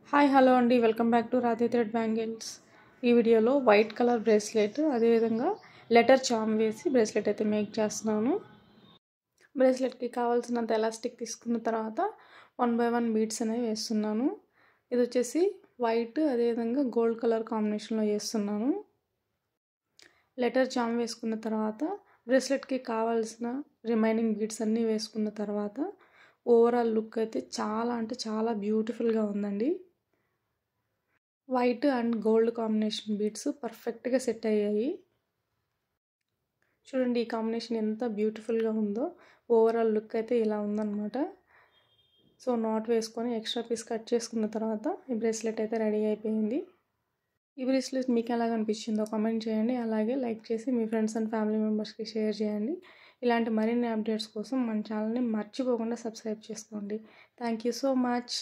Hi hello అండి, welcome back to Radhe thread bangles. ఈ వీడియోలో వైట్ కలర్ బ్రేస్లెట్, అదేవిధంగా లెటర్ చామ్ వేసి బ్రేస్లెట్ అయితే మేక్ చేస్తున్నాను. బ్రేస్లెట్కి కావాల్సినంత ఎలాస్టిక్ తీసుకున్న తర్వాత 1 by 1 బీడ్స్ అనేవి వేస్తున్నాను. ఇది వచ్చేసి వైట్ అదేవిధంగా గోల్డ్ కలర్ కాంబినేషన్లో వేస్తున్నాను. లెటర్ చామ్ వేసుకున్న తర్వాత బ్రేస్లెట్కి కావాల్సిన రిమైనింగ్ బీడ్స్ అన్నీ వేసుకున్న తర్వాత ఓవరాల్ లుక్ అయితే చాలా బ్యూటిఫుల్గా ఉందండి. White and gold combination beads పర్ఫెక్ట్గా సెట్ అయ్యాయి. చూడండి ఈ కాంబినేషన్ ఎంత బ్యూటిఫుల్గా ఉందో. ఓవరాల్ లుక్ అయితే ఇలా ఉందన్నమాట. సో నాట్ వేసుకొని ఎక్స్ట్రా పీస్ కట్ చేసుకున్న తర్వాత ఈ బ్రేస్లెట్ అయితే రెడీ అయిపోయింది. ఈ బ్రేస్లెట్ మీకు ఎలాగ అనిపించిందో కామెంట్ చేయండి. అలాగే లైక్ చేసి మీ ఫ్రెండ్స్ అండ్ ఫ్యామిలీ మెంబర్స్కి షేర్ చేయండి. ఇలాంటి మరిన్ని అప్డేట్స్ కోసం మన ఛానల్ని మర్చిపోకుండా సబ్స్క్రైబ్ చేసుకోండి. Thank you so much.